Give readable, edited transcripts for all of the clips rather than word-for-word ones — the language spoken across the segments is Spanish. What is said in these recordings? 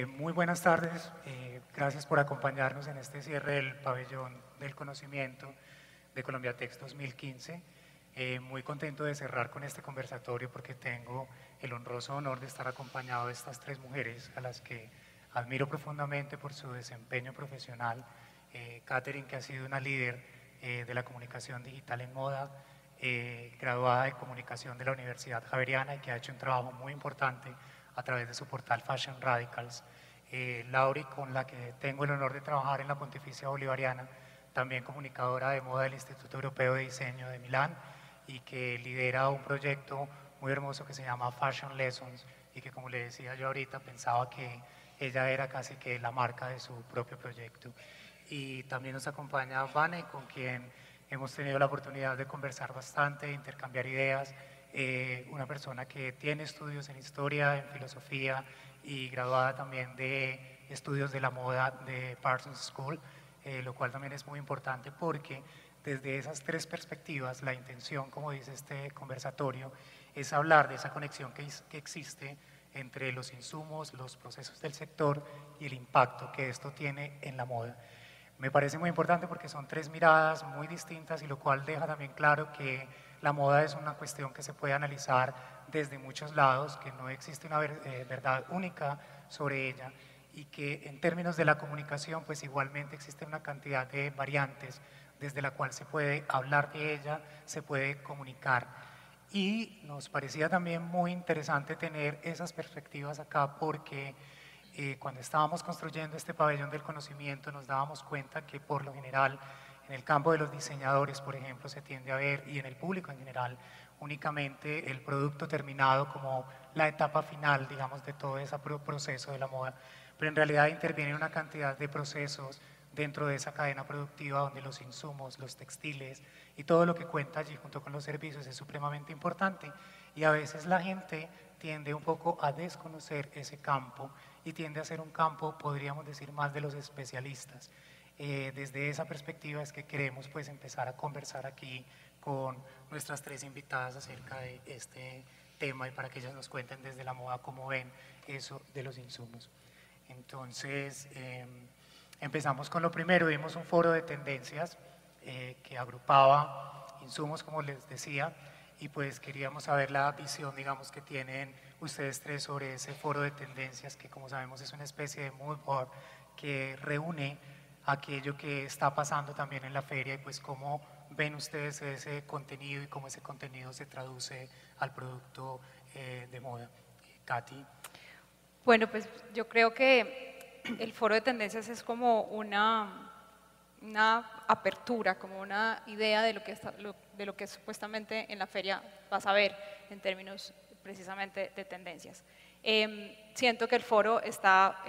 Muy buenas tardes, gracias por acompañarnos en este cierre del Pabellón del Conocimiento de Colombiatex 2015. Muy contento de cerrar con este conversatorio porque tengo el honroso honor de estar acompañado de estas tres mujeres a las que admiro profundamente por su desempeño profesional. Catherine, que ha sido una líder de la comunicación digital en moda, graduada de comunicación de la Universidad Javeriana y que ha hecho un trabajo muy importante a través de su portal Fashion Radicals. Lauri, con la que tengo el honor de trabajar en la Pontificia Bolivariana, también comunicadora de moda del Instituto Europeo de Diseño de Milán y que lidera un proyecto muy hermoso que se llama Fashion Lessons y que, como le decía yo ahorita, pensaba que ella era casi que la marca de su propio proyecto. Y también nos acompaña Vane, con quien hemos tenido la oportunidad de conversar bastante, de intercambiar ideas, una persona que tiene estudios en historia, en filosofía y graduada también de estudios de la moda de Parsons School, lo cual también es muy importante porque desde esas tres perspectivas la intención, como dice este conversatorio, es hablar de esa conexión que existe entre los insumos, los procesos del sector y el impacto que esto tiene en la moda. Me parece muy importante porque son tres miradas muy distintas y lo cual deja también claro que la moda es una cuestión que se puede analizar desde muchos lados, que no existe una verdad única sobre ella y que en términos de la comunicación pues igualmente existe una cantidad de variantes desde la cual se puede hablar de ella, se puede comunicar. Y nos parecía también muy interesante tener esas perspectivas acá porque cuando estábamos construyendo este pabellón del conocimiento nos dábamos cuenta que por lo general en el campo de los diseñadores, por ejemplo, se tiende a ver, y en el público en general, únicamente el producto terminado como la etapa final, digamos, de todo ese proceso de la moda. Pero en realidad interviene una cantidad de procesos dentro de esa cadena productiva donde los insumos, los textiles y todo lo que cuenta allí junto con los servicios es supremamente importante. Y a veces la gente tiende un poco a desconocer ese campo y tiende a ser un campo, podríamos decir, más de los especialistas. Desde esa perspectiva es que queremos pues empezar a conversar aquí con nuestras tres invitadas acerca de este tema y para que ellas nos cuenten desde la moda cómo ven eso de los insumos. Entonces, empezamos con lo primero, vimos un foro de tendencias que agrupaba insumos, como les decía, y pues queríamos saber la visión, digamos, que tienen ustedes tres sobre ese foro de tendencias, que como sabemos es una especie de mood board que reúne aquello que está pasando también en la feria y pues cómo ven ustedes ese contenido y cómo ese contenido se traduce al producto de moda. Katy. Bueno, pues yo creo que el foro de tendencias es como una apertura, como una idea de de lo que supuestamente en la feria vas a ver en términos precisamente de tendencias. Siento que el foro está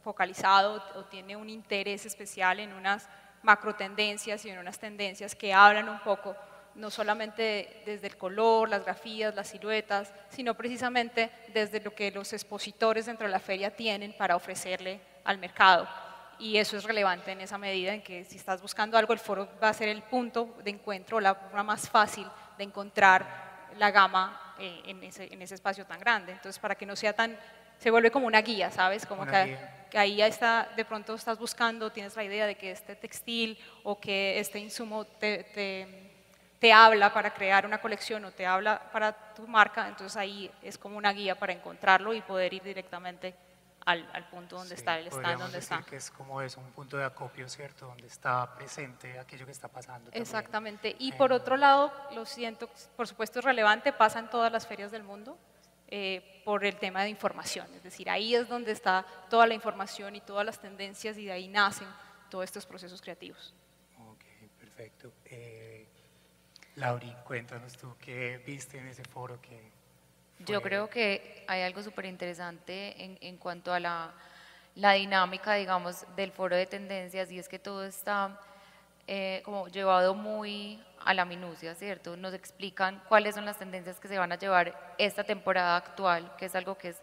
focalizado o tiene un interés especial en unas macro tendencias y en unas tendencias que hablan un poco no solamente desde el color, las grafías, las siluetas, sino precisamente desde lo que los expositores dentro de la feria tienen para ofrecerle al mercado. Y eso es relevante en esa medida en que si estás buscando algo, el foro va a ser el punto de encuentro, la forma más fácil de encontrar la gama en ese espacio tan grande. Entonces, para que no sea tan, se vuelve como una guía, ¿sabes? Como que ahí ya está, de pronto estás buscando, tienes la idea de que este textil o que este insumo te habla para crear una colección o te habla para tu marca, entonces ahí es como una guía para encontrarlo y poder ir directamente al punto donde está el stand, donde está. Que es como eso, un punto de acopio, ¿cierto? Donde está presente aquello que está pasando también. Exactamente. Y por otro lado, lo siento, por supuesto es relevante, pasa en todas las ferias del mundo, por el tema de información. Es decir, ahí es donde está toda la información y todas las tendencias y de ahí nacen todos estos procesos creativos. Ok, perfecto. Lauri, cuéntanos tú qué viste en ese foro que Yo creo que hay algo súper interesante en cuanto a la dinámica, digamos, del foro de tendencias y es que todo está como llevado muy a la minucia, ¿cierto? Nos explican cuáles son las tendencias que se van a llevar esta temporada actual, que es algo que es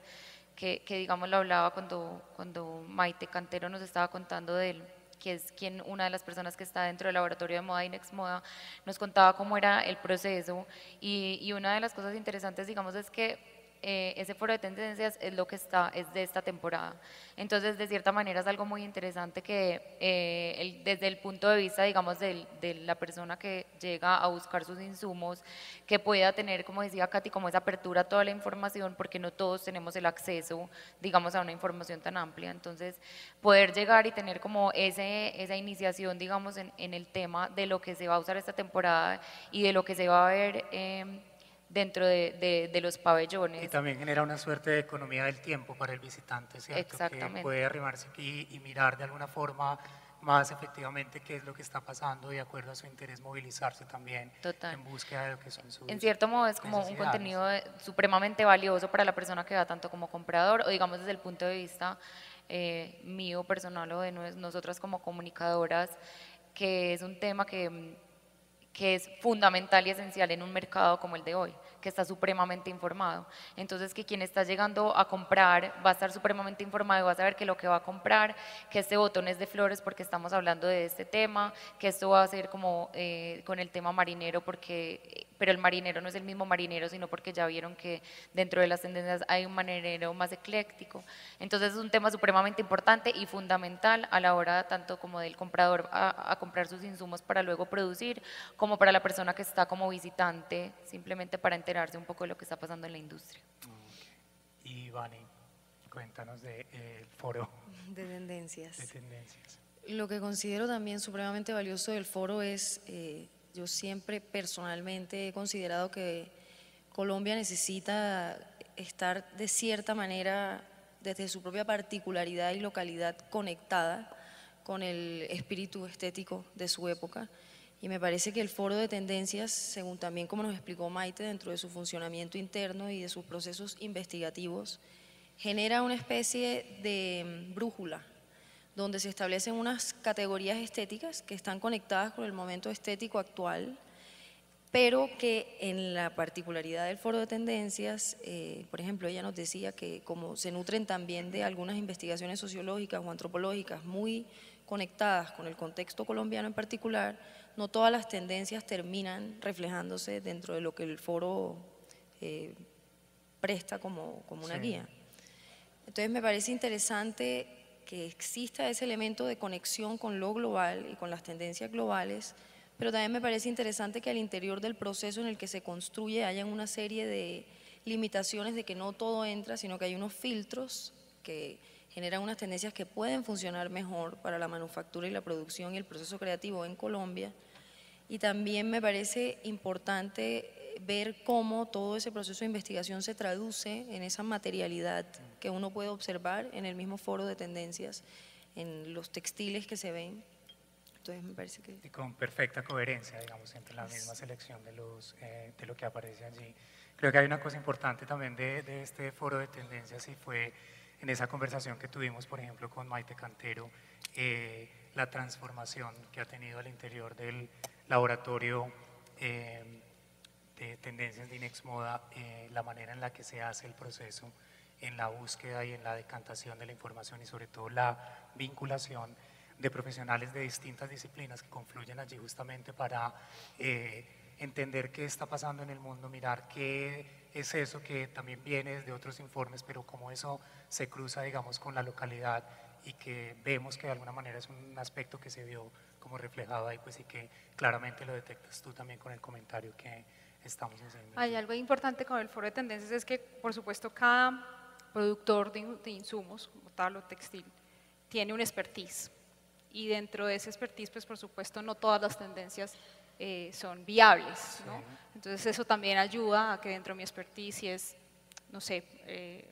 que digamos lo hablaba cuando Maite Cantero nos estaba contando de él, que es una de las personas que está dentro del laboratorio de moda Inex Moda, nos contaba cómo era el proceso y una de las cosas interesantes, digamos, es que ese foro de tendencias es lo que es de esta temporada. Entonces, de cierta manera es algo muy interesante que desde el punto de vista, digamos, de la persona que llega a buscar sus insumos, que pueda tener, como decía Katy, como esa apertura a toda la información, porque no todos tenemos el acceso, digamos, a una información tan amplia. Entonces, poder llegar y tener como esa iniciación, digamos, en el tema de lo que se va a usar esta temporada y de lo que se va a ver dentro de los Y pabellones. también genera una suerte de economía del tiempo para el visitante, ¿cierto? Exactamente. Que puede arrimarse aquí y mirar de alguna forma más efectivamente qué es lo que está pasando y de acuerdo a su interés movilizarse también Total. en búsqueda de lo que son sus En cierto modo es como un necesidades. contenido supremamente valioso para la persona que va tanto como comprador o digamos desde el punto de vista mío personal o de nosotras como comunicadoras, que es un tema que es fundamental y esencial en un mercado como el de hoy, que está supremamente informado. Entonces, que quien está llegando a comprar va a estar supremamente informado y va a saber que lo que va a comprar, que este botón es de flores porque estamos hablando de este tema, que esto va a ser como con el tema marinero, pero el marinero no es el mismo marinero, sino porque ya vieron que dentro de las tendencias hay un marinero más ecléctico. Entonces, es un tema supremamente importante y fundamental a la hora tanto como del comprador a comprar sus insumos para luego producir, como para la persona que está como visitante, simplemente para enterarse un poco de lo que está pasando en la industria. Y Vani, cuéntanos del foro De tendencias. de tendencias. Lo que considero también supremamente valioso del foro es, yo siempre personalmente he considerado que Colombia necesita estar de cierta manera, desde su propia particularidad y localidad, conectada con el espíritu estético de su época. Y me parece que el foro de tendencias, según también como nos explicó Maite, dentro de su funcionamiento interno y de sus procesos investigativos, genera una especie de brújula, donde se establecen unas categorías estéticas que están conectadas con el momento estético actual, pero que en la particularidad del foro de tendencias, por ejemplo, ella nos decía que como se nutren también de algunas investigaciones sociológicas o antropológicas muy conectadas con el contexto colombiano en particular, no todas las tendencias terminan reflejándose dentro de lo que el foro presta como una guía. Entonces me parece interesante que exista ese elemento de conexión con lo global y con las tendencias globales, pero también me parece interesante que al interior del proceso en el que se construye hayan una serie de limitaciones de que no todo entra, sino que hay unos filtros que generan unas tendencias que pueden funcionar mejor para la manufactura y la producción y el proceso creativo en Colombia. Y también me parece importante ver cómo todo ese proceso de investigación se traduce en esa materialidad que uno puede observar en el mismo foro de tendencias, en los textiles que se ven. Entonces me parece que… Y con perfecta coherencia, digamos, entre la misma selección de lo que aparece allí. Creo que hay una cosa importante también de este foro de tendencias y fue en esa conversación que tuvimos, por ejemplo, con Maite Cantero, la transformación que ha tenido al interior del laboratorio de tendencias de Inex Moda, la manera en la que se hace el proceso en la búsqueda y en la decantación de la información y sobre todo la vinculación de profesionales de distintas disciplinas que confluyen allí justamente para entender qué está pasando en el mundo, mirar qué es eso que también viene de otros informes, pero cómo eso se cruza, digamos, con la localidad y que vemos que de alguna manera es un aspecto que se vio como reflejado ahí, pues y que claramente lo detectas tú también con el comentario que estamos haciendo. Hay algo importante con el foro de tendencias, es que por supuesto cada productor de insumos, como tal o textil, tiene un expertise y dentro de ese expertise, pues por supuesto no todas las tendencias son viables, ¿no? Sí. Entonces eso también ayuda a que dentro de mi expertise, si es, no sé,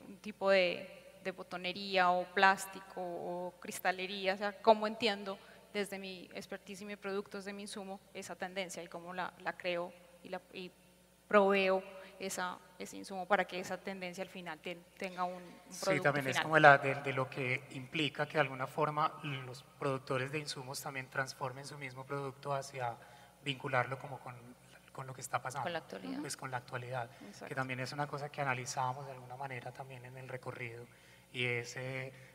un tipo de botonería o plástico o cristalería, o sea, cómo entiendo desde mi expertise y mis productos de mi insumo esa tendencia y cómo la creo y proveo ese insumo para que esa tendencia al final tenga un producto Sí, también final. es como de lo que implica que de alguna forma los productores de insumos también transformen su mismo producto hacia vincularlo como con lo que está pasando. Con la actualidad. Pues con la actualidad, Exacto. que también es una cosa que analizábamos de alguna manera también en el recorrido y es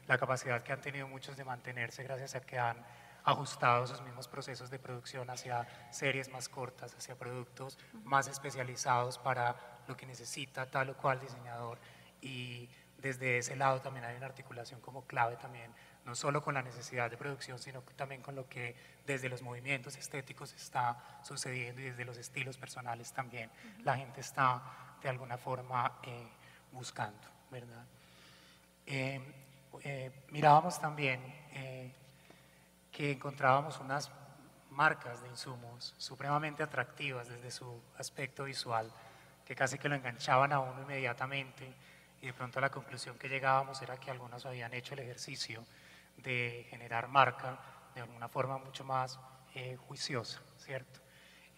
la capacidad que han tenido muchos de mantenerse gracias a que han ajustado sus mismos procesos de producción hacia series más cortas, hacia productos más especializados para lo que necesita tal o cual diseñador, y desde ese lado también hay una articulación como clave también, no solo con la necesidad de producción, sino también con lo que desde los movimientos estéticos está sucediendo y desde los estilos personales también la gente está de alguna forma buscando, ¿verdad? Mirábamos también que encontrábamos unas marcas de insumos supremamente atractivas desde su aspecto visual, que casi que lo enganchaban a uno inmediatamente, y de pronto la conclusión que llegábamos era que algunos habían hecho el ejercicio de generar marca de alguna forma mucho más juiciosa, ¿cierto?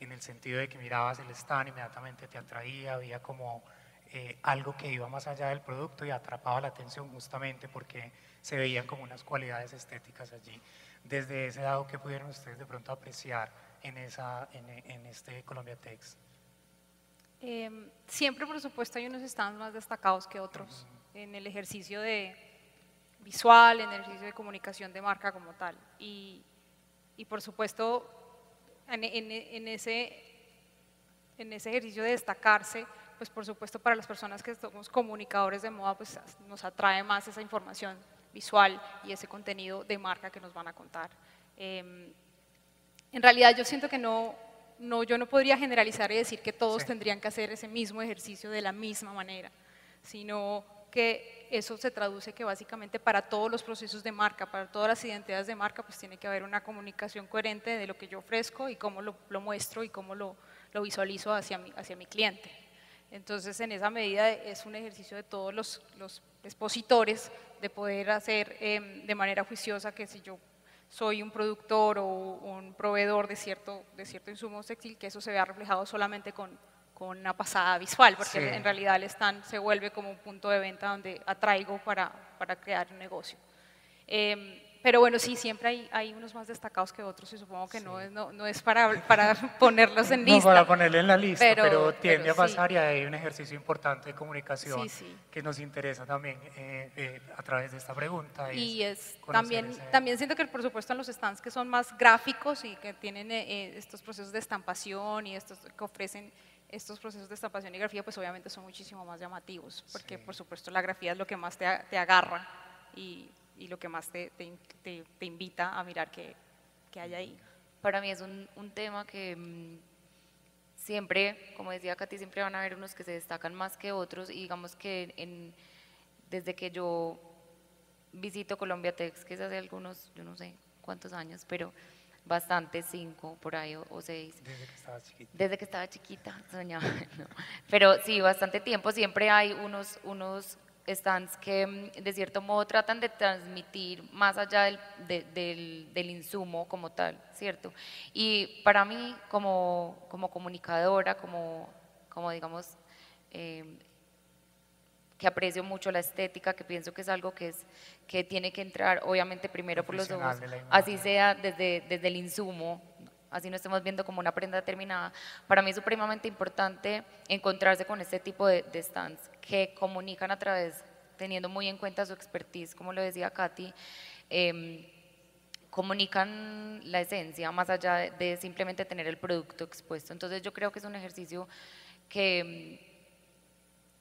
En el sentido de que mirabas el stand, inmediatamente te atraía, había como algo que iba más allá del producto y atrapaba la atención justamente porque se veían como unas cualidades estéticas allí. Desde ese lado, ¿qué pudieron ustedes de pronto apreciar en este Colombia Tex? Siempre, por supuesto, hay unos stands más destacados que otros en el ejercicio de visual, en el ejercicio de comunicación de marca como tal. Y por supuesto, en ese ejercicio de destacarse, pues por supuesto para las personas que somos comunicadores de moda, pues nos atrae más esa información visual y ese contenido de marca que nos van a contar. En realidad yo siento que yo no podría generalizar y decir que todos tendrían que hacer ese mismo ejercicio de la misma manera, sino que eso se traduce que básicamente para todos los procesos de marca, para todas las identidades de marca, pues tiene que haber una comunicación coherente de lo que yo ofrezco y cómo lo muestro y cómo lo visualizo hacia mi cliente. Entonces, en esa medida es un ejercicio de todos los expositores de poder hacer de manera juiciosa que si yo soy un productor o un proveedor de cierto insumo textil, que eso se vea reflejado solamente con una pasada visual, porque en realidad el stand se vuelve como un punto de venta donde atraigo para crear un negocio. Pero bueno, sí, siempre hay unos más destacados que otros y supongo que no es para ponerlos en lista. No para ponerle en la lista, pero tiende a pasar y hay un ejercicio importante de comunicación que nos interesa también a través de esta pregunta. Y también siento que por supuesto en los stands que son más gráficos y que tienen estos procesos de estampación y estos que ofrecen estos procesos de estampación y grafía, pues obviamente son muchísimo más llamativos, porque por supuesto la grafía es lo que más te agarra y lo que más te invita a mirar qué hay ahí. Para mí es un tema que siempre, como decía Katy, siempre van a haber unos que se destacan más que otros, y digamos que desde que yo visito Colombia Tex, que es hace algunos, yo no sé cuántos años, pero bastante, 5 por ahí o 6. Desde que estaba chiquita. Desde que estaba chiquita, soñaba. No. Pero sí, bastante tiempo, siempre hay unos stands que de cierto modo tratan de transmitir más allá del insumo como tal, ¿cierto? Y para mí como comunicadora, como digamos, que aprecio mucho la estética, que pienso que es algo que tiene que entrar obviamente primero por los ojos, así sea desde el insumo, así no estemos viendo como una prenda determinada. Para mí es supremamente importante encontrarse con este tipo de stands que comunican a través, teniendo muy en cuenta su expertise, como lo decía Katy, comunican la esencia más allá de simplemente tener el producto expuesto. Entonces yo creo que es un ejercicio que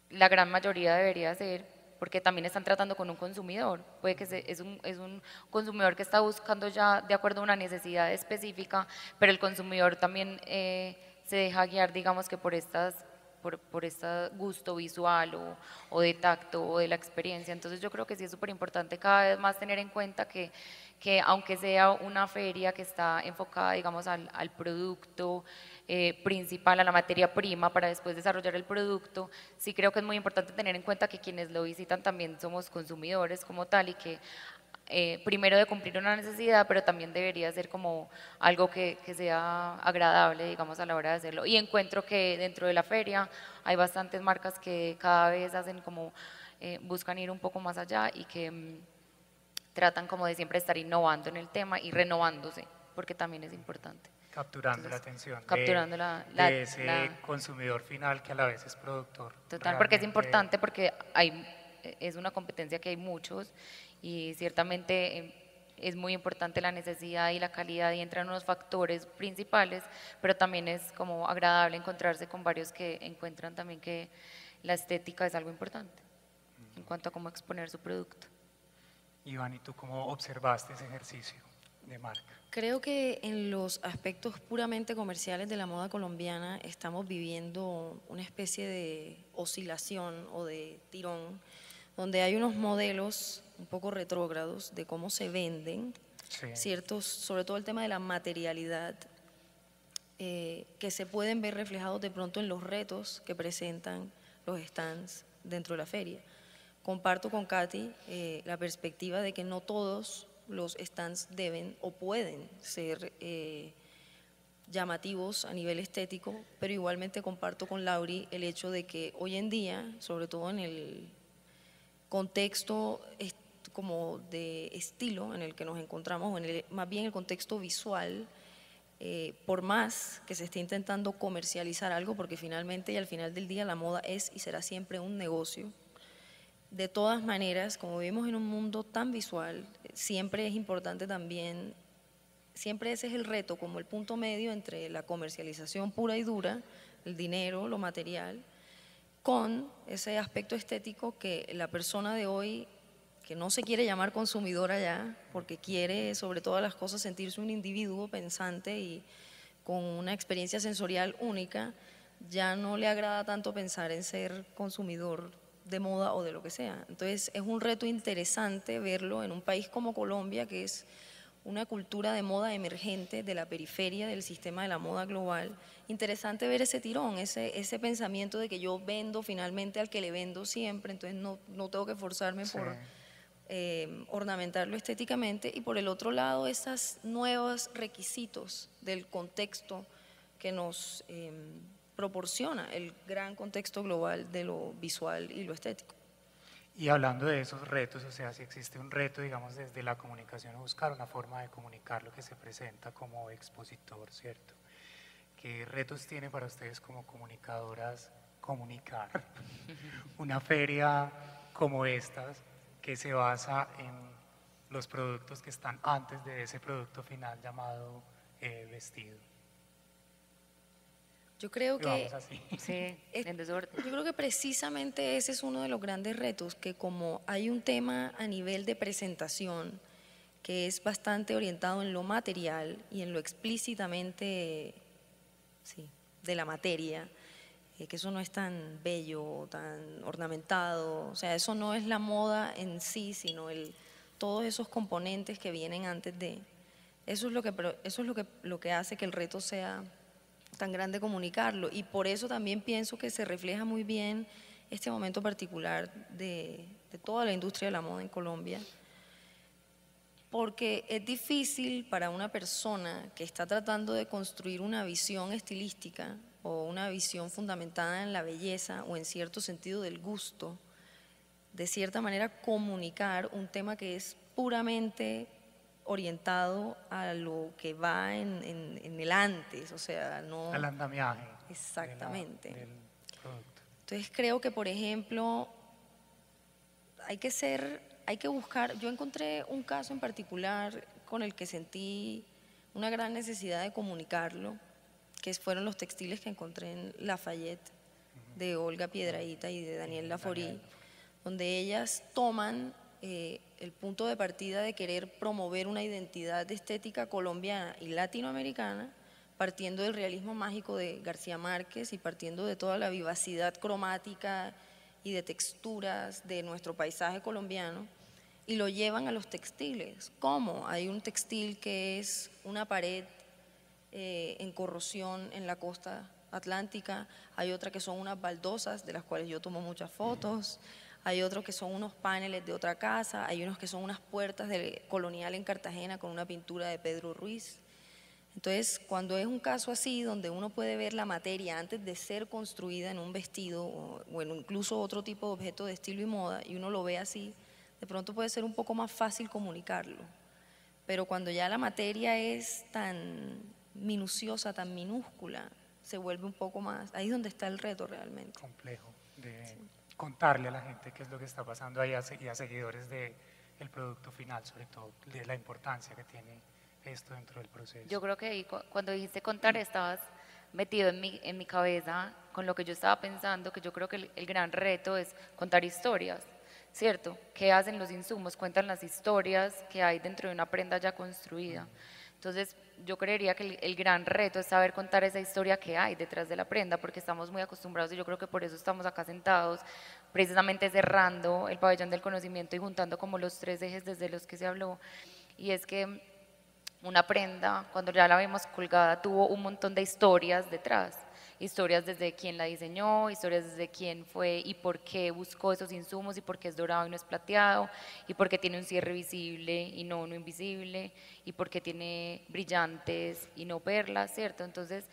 la gran mayoría debería hacer, porque también están tratando con un consumidor, puede que es un consumidor que está buscando ya de acuerdo a una necesidad específica, pero el consumidor también se deja guiar, digamos que por este gusto visual o de tacto o de la experiencia. Entonces yo creo que sí es súper importante cada vez más tener en cuenta que aunque sea una feria que está enfocada, digamos, al producto principal, a la materia prima para después desarrollar el producto, sí creo que es muy importante tener en cuenta que quienes lo visitan también somos consumidores como tal, y que primero de cumplir una necesidad, pero también debería ser como algo que sea agradable, digamos, a la hora de hacerlo. Y encuentro que dentro de la feria hay bastantes marcas que cada vez hacen como, buscan ir un poco más allá y que tratan como de siempre estar innovando en el tema y renovándose, porque también es importante. Capturando la atención capturando de ese consumidor final que a la vez es productor. Total, porque es importante, porque es una competencia que hay muchos, y ciertamente es muy importante la necesidad y la calidad y entran unos factores principales, pero también es como agradable encontrarse con varios que encuentran también que la estética es algo importante en cuanto a cómo exponer su producto. Iván, ¿y tú cómo observaste ese ejercicio de marca? Creo que en los aspectos puramente comerciales de la moda colombiana estamos viviendo una especie de oscilación o de tirón, donde hay unos modelos un poco retrógrados de cómo se venden, Sí. ciertos, sobre todo el tema de la materialidad, que se pueden ver reflejados de pronto en los retos que presentan los stands dentro de la feria. Comparto con Katy la perspectiva de que no todos los stands deben o pueden ser llamativos a nivel estético, pero igualmente comparto con Lauri el hecho de que hoy en día, sobre todo en el contexto como de estilo en el que nos encontramos, o más bien el contexto visual, por más que se esté intentando comercializar algo, porque finalmente y al final del día la moda es y será siempre un negocio, de todas maneras, como vivimos en un mundo tan visual, siempre es importante también, siempre ese es el reto, como el punto medio entre la comercialización pura y dura, el dinero, lo material, con ese aspecto estético que la persona de hoy, que no se quiere llamar consumidora ya, porque quiere sobre todas las cosas sentirse un individuo pensante y con una experiencia sensorial única, ya no le agrada tanto pensar en ser consumidor de moda o de lo que sea. Entonces es un reto interesante verlo en un país como Colombia, que es una cultura de moda emergente de la periferia del sistema de la moda global. Interesante ver ese tirón, ese pensamiento de que yo vendo finalmente al que le vendo siempre, entonces no tengo que esforzarme Sí. por ornamentarlo estéticamente, y por el otro lado esos nuevos requisitos del contexto que nos proporciona el gran contexto global de lo visual y lo estético. Y hablando de esos retos, o sea, si existe un reto, digamos, desde la comunicación, buscar una forma de comunicar lo que se presenta como expositor, ¿cierto? ¿Qué retos tiene para ustedes como comunicadoras comunicar una feria como estas, que se basa en los productos que están antes de ese producto final llamado vestido? Yo creo Y vamos que así. Sí, en desorden. yo creo que precisamente ese es uno de los grandes retos, que como hay un tema a nivel de presentación que es bastante orientado en lo material y en lo explícitamente de la materia, que eso no es tan bello, tan ornamentado, o sea, eso no es la moda en sí, sino todos esos componentes que vienen antes de. Eso es lo que hace que el reto sea tan grande comunicarlo, y por eso también pienso que se refleja muy bien este momento particular de toda la industria de la moda en Colombia, porque es difícil para una persona que está tratando de construir una visión estilística o una visión fundamentada en la belleza o en cierto sentido del gusto, de cierta manera comunicar un tema que es puramente orientado a lo que va en el antes, o sea, no. Al andamiaje Exactamente. del producto. Entonces creo que, por ejemplo, hay que buscar, yo encontré un caso en particular con el que sentí una gran necesidad de comunicarlo, que fueron los textiles que encontré en Lafayette, de Olga Piedrahita y de Daniel Laforí, donde ellas toman el punto de partida de querer promover una identidad estética colombiana y latinoamericana, partiendo del realismo mágico de García Márquez y partiendo de toda la vivacidad cromática y de texturas de nuestro paisaje colombiano, y lo llevan a los textiles. ¿Cómo? Hay un textil que es una pared en corrosión en la costa atlántica, hay otra que son unas baldosas de las cuales yo tomo muchas fotos, hay otros que son unos paneles de otra casa, hay unos que son unas puertas de colonial en Cartagena con una pintura de Pedro Ruiz. Entonces, cuando es un caso así, donde uno puede ver la materia antes de ser construida en un vestido o en incluso otro tipo de objeto de estilo y moda, y uno lo ve así, de pronto puede ser un poco más fácil comunicarlo. Pero cuando ya la materia es tan minuciosa, tan minúscula, se vuelve un poco más, ahí es donde está el reto realmente. Complejo de contarle a la gente qué es lo que está pasando ahí y a seguidores de el producto final, sobre todo de la importancia que tiene esto dentro del proceso. Yo creo que ahí, cuando dijiste contar, estabas metido en mi cabeza con lo que yo estaba pensando, que yo creo que el gran reto es contar historias, ¿cierto? ¿Qué hacen los insumos? Cuentan las historias que hay dentro de una prenda ya construida. Entonces, yo creería que el gran reto es saber contar esa historia que hay detrás de la prenda, porque estamos muy acostumbrados y yo creo que por eso estamos acá sentados, precisamente cerrando el pabellón del conocimiento y juntando como los 3 ejes desde los que se habló, y es que una prenda, cuando ya la vemos colgada, tuvo un montón de historias detrás. Historias desde quién la diseñó, historias desde quién fue y por qué buscó esos insumos y por qué es dorado y no es plateado, y por qué tiene un cierre visible y no uno invisible, y por qué tiene brillantes y no perlas, ¿cierto? Entonces,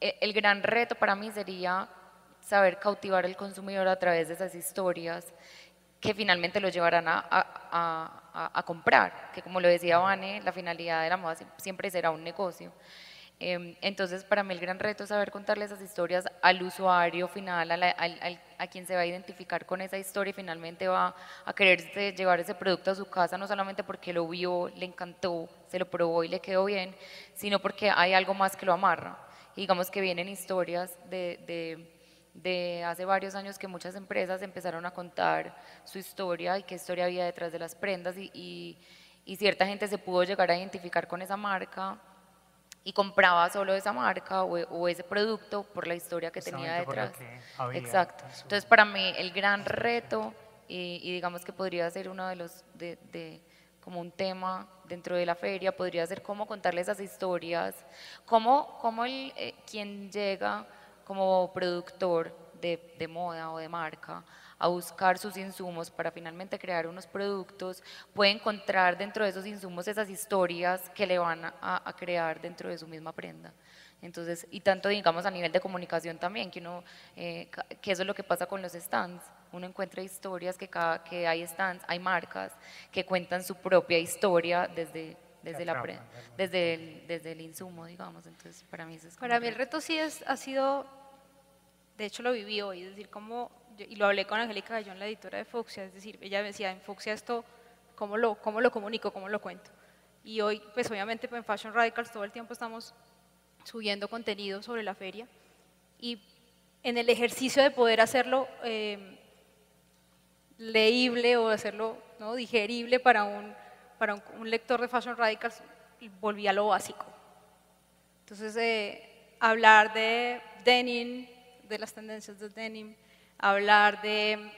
el gran reto para mí sería saber cautivar al consumidor a través de esas historias que finalmente lo llevarán a comprar, que como lo decía Vane, la finalidad de la moda siempre será un negocio. Entonces, para mí el gran reto es saber contarle esas historias al usuario final, a quien se va a identificar con esa historia y finalmente va a querer llevar ese producto a su casa, no solamente porque lo vio, le encantó, se lo probó y le quedó bien, sino porque hay algo más que lo amarra. Y digamos que vienen historias de hace varios años que muchas empresas empezaron a contar su historia y qué historia había detrás de las prendas y cierta gente se pudo llegar a identificar con esa marca y compraba solo esa marca o ese producto por la historia que tenía detrás. Exacto. Entonces, para mí, el gran reto, y digamos que podría ser uno de los, como un tema dentro de la feria, podría ser cómo contarle esas historias, cómo quien llega como productor de moda o de marca a buscar sus insumos para finalmente crear unos productos, puede encontrar dentro de esos insumos esas historias que le van a crear dentro de su misma prenda. Entonces, y tanto digamos a nivel de comunicación también, que uno, que eso es lo que pasa con los stands, uno encuentra historias que hay stands, hay marcas que cuentan su propia historia desde el insumo, digamos. Entonces, para mí eso es Para mí el reto sí ha sido, de hecho lo viví hoy, es decir, y lo hablé con Angélica Gallón, la editora de Fucsia, es decir, ella me decía, en Fucsia esto, ¿cómo lo comunico, cómo lo cuento? Y hoy, pues obviamente en Fashion Radicals todo el tiempo estamos subiendo contenido sobre la feria y en el ejercicio de poder hacerlo leíble o hacerlo, ¿no?, digerible para un lector de Fashion Radicals, volví a lo básico. Entonces, hablar de denim, de las tendencias de denim, hablar de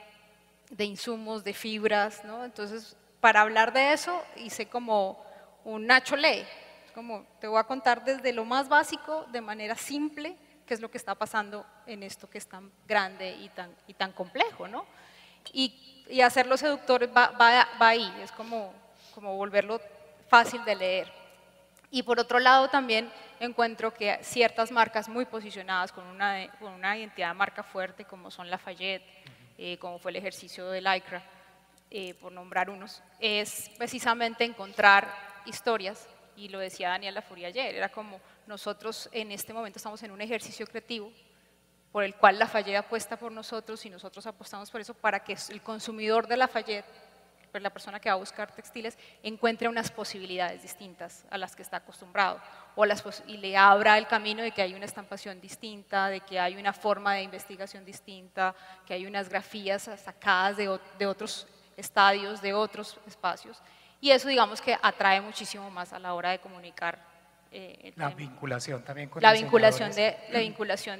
insumos, de fibras, ¿no? Entonces, para hablar de eso hice como un Nacho Lee, como te voy a contar desde lo más básico, de manera simple, qué es lo que está pasando en esto que es tan grande y tan complejo, ¿no? Y hacerlo seductor va ahí, es como volverlo fácil de leer. Y por otro lado también encuentro que ciertas marcas muy posicionadas con una identidad de marca fuerte, como son Lafayette, como fue el ejercicio de Lycra, por nombrar unos, es precisamente encontrar historias, y lo decía Daniel Lafouri ayer, era como nosotros en este momento estamos en un ejercicio creativo por el cual Lafayette apuesta por nosotros y nosotros apostamos por eso para que el consumidor de Lafayette, pues la persona que va a buscar textiles, encuentre unas posibilidades distintas a las que está acostumbrado y le abra el camino de que hay una estampación distinta, de que hay una forma de investigación distinta, que hay unas grafías sacadas de otros estadios, de otros espacios, y eso digamos que atrae muchísimo más a la hora de comunicar. La vinculación también con la vinculación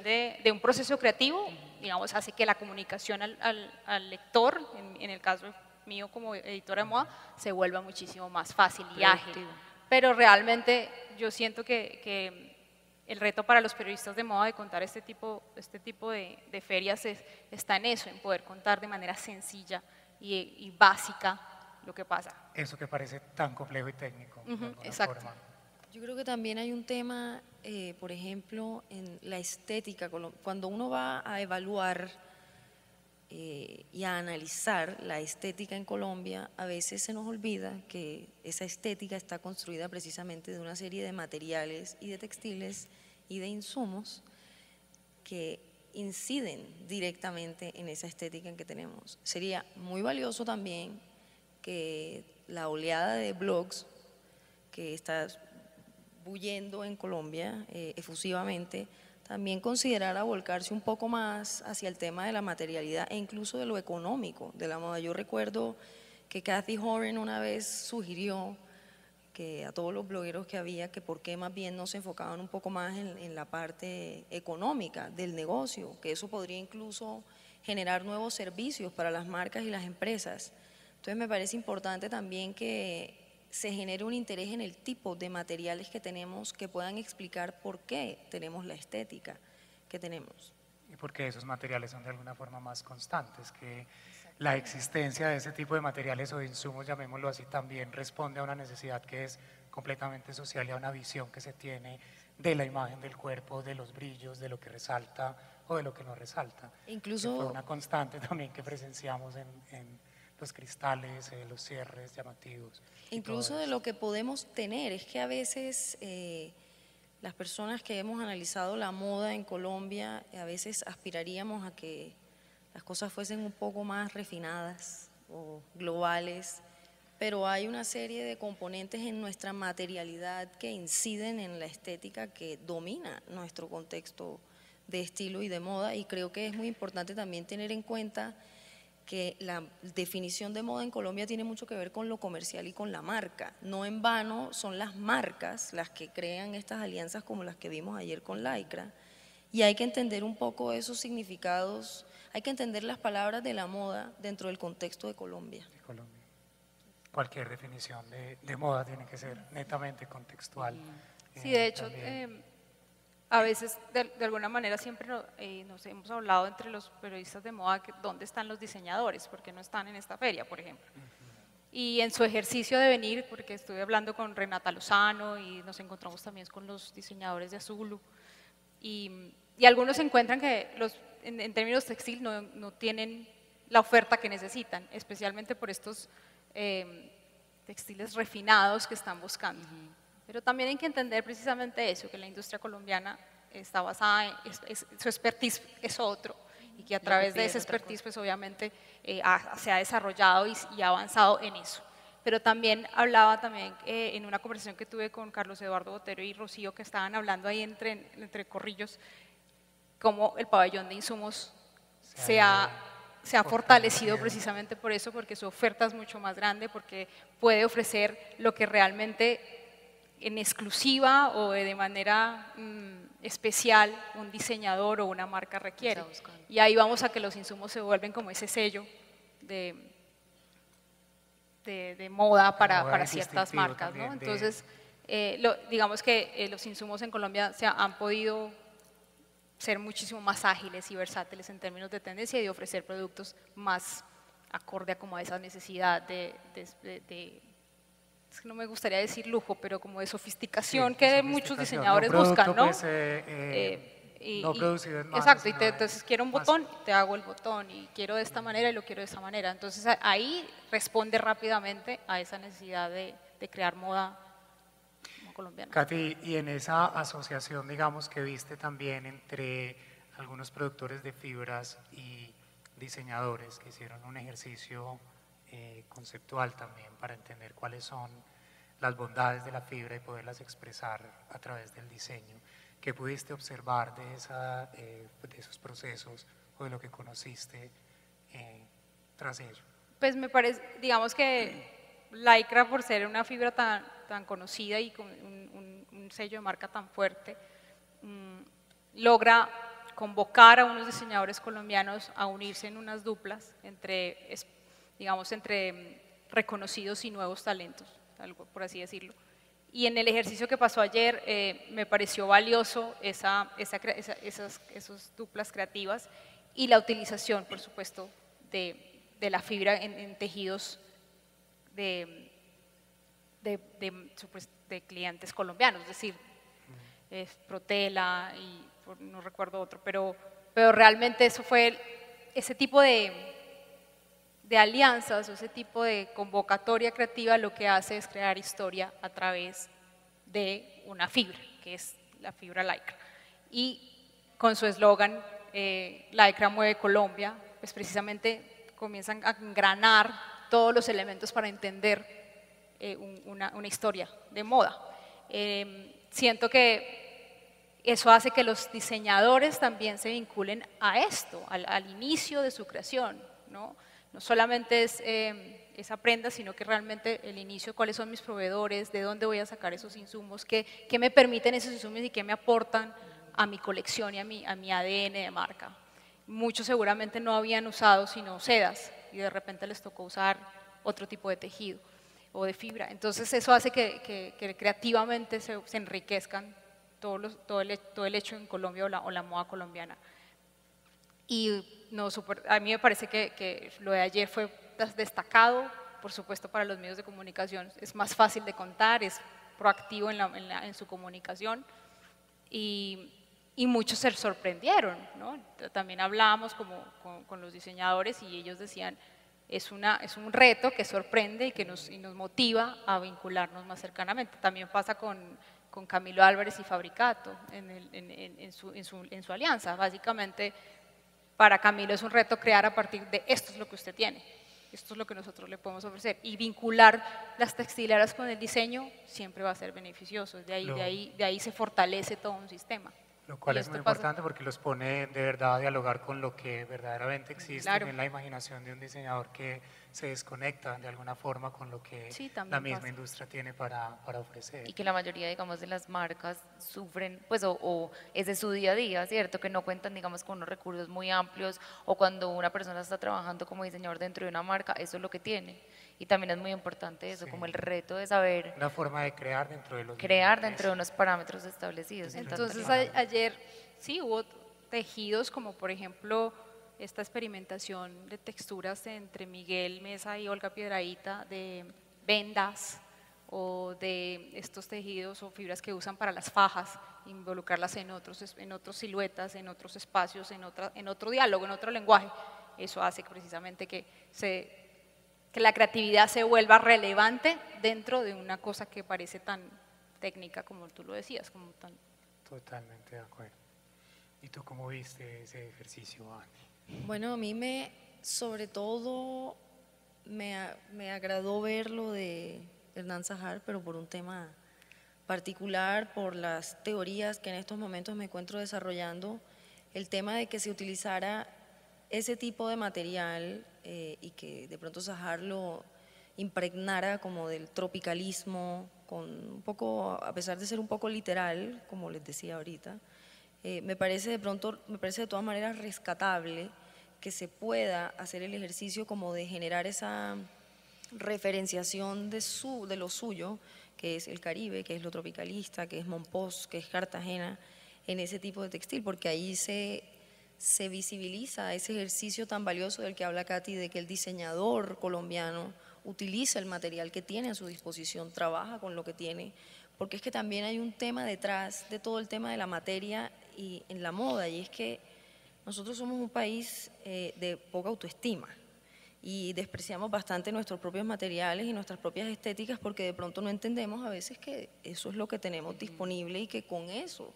de un proceso creativo, digamos, hace que la comunicación al lector, en el caso mío como editora de moda, se vuelva muchísimo más fácil y ágil. Pero realmente yo siento que el reto para los periodistas de moda de contar este tipo de ferias está en eso, en poder contar de manera sencilla y básica lo que pasa. Eso que parece tan complejo y técnico. Exacto. Forma. Yo creo que también hay un tema, por ejemplo, en la estética. Cuando uno va a evaluar y a analizar la estética en Colombia, a veces se nos olvida que esa estética está construida precisamente de una serie de materiales y de textiles y de insumos que inciden directamente en esa estética que tenemos. Sería muy valioso también que la oleada de blogs que está bullendo en Colombia efusivamente, también considerara volcarse un poco más hacia el tema de la materialidad e incluso de lo económico de la moda. Yo recuerdo que Cathy Horn una vez sugirió que a todos los blogueros que había, que por qué más bien no se enfocaban un poco más en la parte económica del negocio, que eso podría incluso generar nuevos servicios para las marcas y las empresas. Entonces me parece importante también que se genere un interés en el tipo de materiales que tenemos que puedan explicar por qué tenemos la estética que tenemos. Y porque esos materiales son de alguna forma más constantes, que la existencia de ese tipo de materiales o de insumos, llamémoslo así, también responde a una necesidad que es completamente social y a una visión que se tiene de la imagen del cuerpo, de los brillos, de lo que resalta o de lo que no resalta. Incluso que fue una constante también que presenciamos en los cristales, los cierres llamativos. Incluso de lo que podemos tener, es que a veces las personas que hemos analizado la moda en Colombia, a veces aspiraríamos a que las cosas fuesen un poco más refinadas o globales, pero hay una serie de componentes en nuestra materialidad que inciden en la estética que domina nuestro contexto de estilo y de moda, y creo que es muy importante también tener en cuenta que la definición de moda en Colombia tiene mucho que ver con lo comercial y con la marca. No en vano son las marcas las que crean estas alianzas como las que vimos ayer con Lycra, y hay que entender un poco esos significados, hay que entender las palabras de la moda dentro del contexto de Colombia. Cualquier definición de moda tiene que ser netamente contextual. Sí, de hecho, a veces de alguna manera siempre nos hemos hablado entre los periodistas de moda que dónde están los diseñadores, porque no están en esta feria, por ejemplo. Y en su ejercicio de venir, porque estuve hablando con Renata Lozano y nos encontramos también con los diseñadores de Azulu, y algunos encuentran que en términos textil no tienen la oferta que necesitan, especialmente por estos textiles refinados que están buscando. Pero también hay que entender precisamente eso, que la industria colombiana está basada, su expertise es otro, y que a través de ese expertise pues obviamente se ha desarrollado y ha avanzado en eso. Pero también hablaba en una conversación que tuve con Carlos Eduardo Botero y Rocío, que estaban hablando ahí entre corrillos, cómo el pabellón de insumos se ha fortalecido precisamente por eso, porque su oferta es mucho más grande, porque puede ofrecer lo que realmente en exclusiva o de manera especial un diseñador o una marca requiere. Y ahí vamos a que los insumos se vuelven como ese sello de moda para ciertas marcas, ¿no? Entonces, digamos que los insumos en Colombia han podido ser muchísimo más ágiles y versátiles en términos de tendencia y de ofrecer productos más acorde a como a esa necesidad es que no me gustaría decir lujo, pero como de sofisticación que muchos diseñadores buscan, ¿no? Pues, no producido en masa, exacto, y entonces quiero un botón, te hago el botón, y quiero de esta manera y lo quiero de esta manera. Entonces ahí responde rápidamente a esa necesidad de crear moda colombiana. Katy, y en esa asociación, digamos, que viste también entre algunos productores de fibras y diseñadores que hicieron un ejercicio conceptual también para entender cuáles son las bondades de la fibra y poderlas expresar a través del diseño. ¿Qué pudiste observar de esos procesos o de lo que conociste tras ello? Pues me parece, digamos que Lycra, por ser una fibra tan conocida y con un sello de marca tan fuerte, logra convocar a unos diseñadores colombianos a unirse en unas duplas entre reconocidos y nuevos talentos, algo por así decirlo. Y en el ejercicio que pasó ayer me pareció valioso esas duplas creativas y la utilización, por supuesto, de la fibra en tejidos de clientes colombianos, es decir, Protela y no recuerdo otro, pero realmente eso fue ese tipo de alianzas o ese tipo de convocatoria creativa, lo que hace es crear historia a través de una fibra, que es la fibra Lycra. Y con su eslogan, Lycra mueve Colombia, pues precisamente comienzan a engranar todos los elementos para entender una historia de moda. Siento que eso hace que los diseñadores también se vinculen a esto, al inicio de su creación, ¿no? No solamente es esa prenda, sino que realmente el inicio, cuáles son mis proveedores, de dónde voy a sacar esos insumos, qué me permiten esos insumos y qué me aportan a mi colección y a mi ADN de marca. Muchos seguramente no habían usado sino sedas y de repente les tocó usar otro tipo de tejido o de fibra. Entonces eso hace que creativamente se enriquezcan todo el hecho en Colombia o la moda colombiana. Y no, a mí me parece que lo de ayer fue destacado, por supuesto para los medios de comunicación es más fácil de contar, es proactivo en su comunicación y muchos se sorprendieron, ¿no? También hablábamos con los diseñadores y ellos decían, es un reto que sorprende y que nos motiva a vincularnos más cercanamente. También pasa con Camilo Álvarez y Fabricato en su alianza. Básicamente, para Camilo es un reto crear a partir de esto es lo que usted tiene, esto es lo que nosotros le podemos ofrecer. Y vincular las textileras con el diseño siempre va a ser beneficioso. De ahí se fortalece todo un sistema. Lo cual es muy importante porque los pone de verdad a dialogar con lo que verdaderamente existe en la imaginación de un diseñador que se desconecta de alguna forma con lo que la misma industria tiene para ofrecer. Y que la mayoría, digamos, de las marcas sufren, pues, o es de su día a día, ¿cierto? Que no cuentan, digamos, con unos recursos muy amplios, o cuando una persona está trabajando como diseñador dentro de una marca, eso es lo que tiene. Y también es muy importante eso, como el reto de saber… Una forma de crear dentro de de unos parámetros establecidos. Entonces ayer sí hubo tejidos como por ejemplo esta experimentación de texturas entre Miguel Mesa y Olga Piedrahita de vendas o de estos tejidos o fibras que usan para las fajas, involucrarlas en otros siluetas, en otros espacios, en otro diálogo, en otro lenguaje. Eso hace precisamente que la creatividad se vuelva relevante dentro de una cosa que parece tan técnica como tú lo decías. Totalmente de acuerdo. ¿Y tú cómo viste ese ejercicio, Ani? Bueno, a mí sobre todo me agradó ver lo de Hernán Zahar, pero por un tema particular, por las teorías que en estos momentos me encuentro desarrollando, el tema de que se utilizara ese tipo de material y que de pronto Zahar lo impregnara como del tropicalismo, con un poco, a pesar de ser un poco literal, como les decía ahorita, me parece de todas maneras rescatable que se pueda hacer el ejercicio como de generar esa referenciación de lo suyo, que es el Caribe, que es lo tropicalista, que es Monpós, que es Cartagena, en ese tipo de textil, porque ahí se visibiliza ese ejercicio tan valioso del que habla Katy, de que el diseñador colombiano utiliza el material que tiene a su disposición, trabaja con lo que tiene, porque es que también hay un tema detrás de todo el tema de la materia y en la moda, y es que nosotros somos un país de poca autoestima y despreciamos bastante nuestros propios materiales y nuestras propias estéticas porque de pronto no entendemos a veces que eso es lo que tenemos disponible y que con eso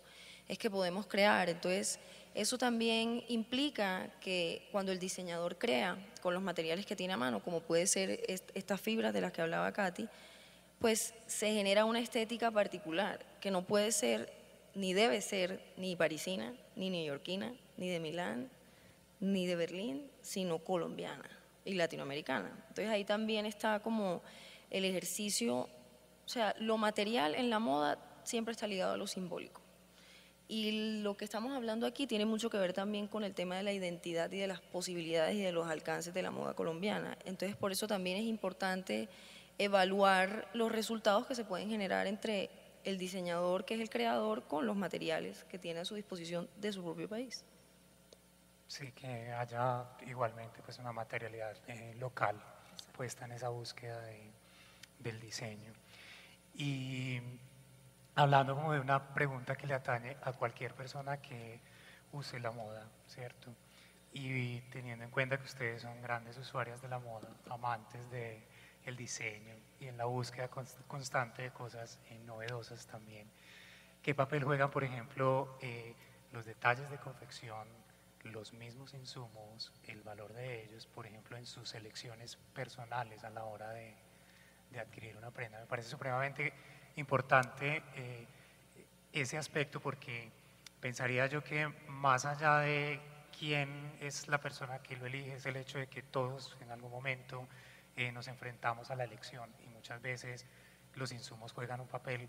es que podemos crear. Entonces, eso también implica que cuando el diseñador crea con los materiales que tiene a mano, como puede ser estas fibras de las que hablaba Katy, pues se genera una estética particular que no puede ser ni debe ser ni parisina, ni neoyorquina, ni de Milán, ni de Berlín, sino colombiana y latinoamericana. Entonces ahí también está como el ejercicio, o sea, lo material en la moda siempre está ligado a lo simbólico. Y lo que estamos hablando aquí tiene mucho que ver también con el tema de la identidad y de las posibilidades y de los alcances de la moda colombiana. Entonces por eso también es importante evaluar los resultados que se pueden generar entre el diseñador, que es el creador, con los materiales que tiene a su disposición de su propio país. Sí, que haya igualmente pues una materialidad local puesta en esa búsqueda del diseño. Y hablando como de una pregunta que le atañe a cualquier persona que use la moda, ¿cierto? Y teniendo en cuenta que ustedes son grandes usuarias de la moda, amantes del diseño y en la búsqueda constante de cosas novedosas también, ¿qué papel juegan, por ejemplo, los detalles de confección los mismos insumos, el valor de ellos, por ejemplo, en sus elecciones personales a la hora de adquirir una prenda. Me parece supremamente importante ese aspecto, porque pensaría yo que más allá de quién es la persona que lo elige, es el hecho de que todos en algún momento nos enfrentamos a la elección, y muchas veces los insumos juegan un papel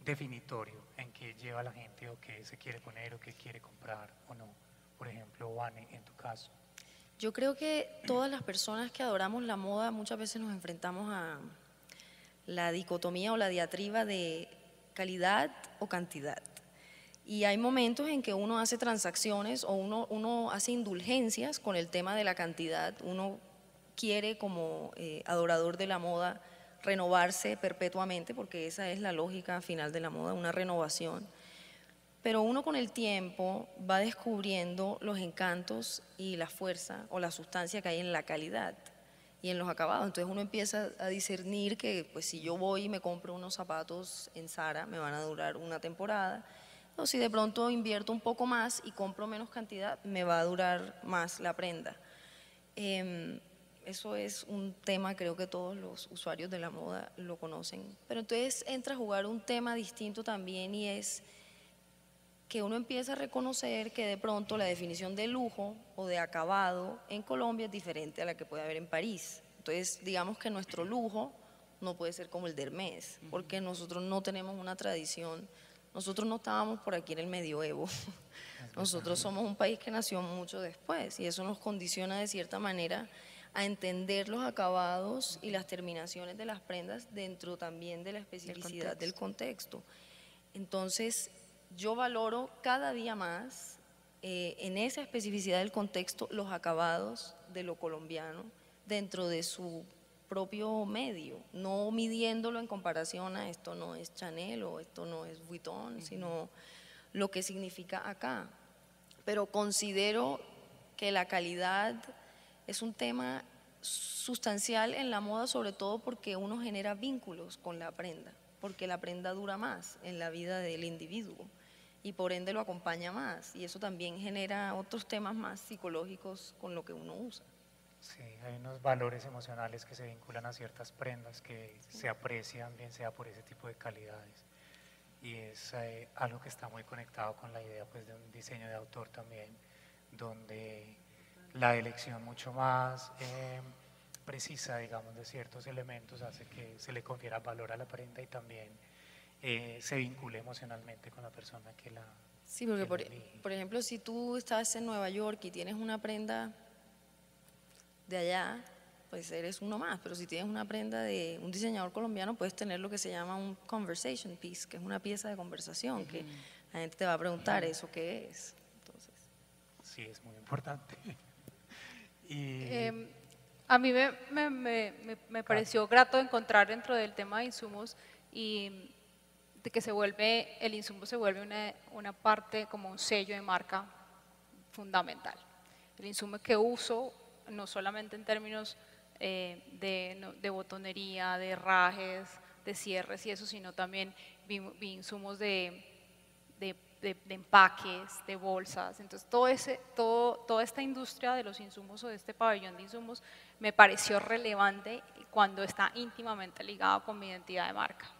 definitorio en qué lleva la gente, o qué se quiere poner, o qué quiere comprar o no. Por ejemplo, Vane, en tu caso. Yo creo que todas las personas que adoramos la moda muchas veces nos enfrentamos a la dicotomía o la diatriba de calidad o cantidad. Y hay momentos en que uno hace transacciones o uno hace indulgencias con el tema de la cantidad. Uno quiere, como adorador de la moda, renovarse perpetuamente, porque esa es la lógica final de la moda, una renovación. Pero uno con el tiempo va descubriendo los encantos y la fuerza o la sustancia que hay en la calidad y en los acabados. Entonces uno empieza a discernir que pues si yo voy y me compro unos zapatos en Zara, me van a durar una temporada, o si de pronto invierto un poco más y compro menos cantidad, me va a durar más la prenda. Eso es un tema, creo que todos los usuarios de la moda lo conocen. Pero entonces entra a jugar un tema distinto también, y es que uno empieza a reconocer que de pronto la definición de lujo o de acabado en Colombia es diferente a la que puede haber en París. Entonces, digamos que nuestro lujo no puede ser como el de Hermès, porque nosotros no tenemos una tradición, nosotros no estábamos por aquí en el medioevo, nosotros somos un país que nació mucho después, y eso nos condiciona de cierta manera a entender los acabados y las terminaciones de las prendas dentro también de la especificidad del contexto. Entonces, yo valoro cada día más en esa especificidad del contexto los acabados de lo colombiano dentro de su propio medio, no midiéndolo en comparación a esto no es Chanel o esto no es Vuitton, sino lo que significa acá. Pero considero que la calidad es un tema sustancial en la moda, sobre todo porque uno genera vínculos con la prenda, porque la prenda dura más en la vida del individuo y por ende lo acompaña más, y eso también genera otros temas más psicológicos con lo que uno usa. Sí, hay unos valores emocionales que se vinculan a ciertas prendas que se aprecian, bien sea por ese tipo de calidades, y es algo que está muy conectado con la idea pues, de un diseño de autor también, donde la elección mucho más precisa, digamos, de ciertos elementos hace que se le confiera valor a la prenda y también se vincule emocionalmente con la persona que la Sí, porque elige. por ejemplo, si tú estás en Nueva York y tienes una prenda de allá, pues eres uno más, pero si tienes una prenda de un diseñador colombiano, puedes tener lo que se llama un conversation piece, que es una pieza de conversación, que la gente te va a preguntar, ¿eso qué es? Entonces, Sí, es muy importante. Y A mí me pareció grato encontrar dentro del tema de insumos y de que el insumo se vuelve una parte como un sello de marca fundamental. El insumo que uso, no solamente en términos de botonería, de herrajes, de cierres y eso, sino también vi insumos de empaques, de bolsas. Entonces, toda esta industria de los insumos o de este pabellón de insumos me pareció relevante cuando está íntimamente ligado con mi identidad de marca.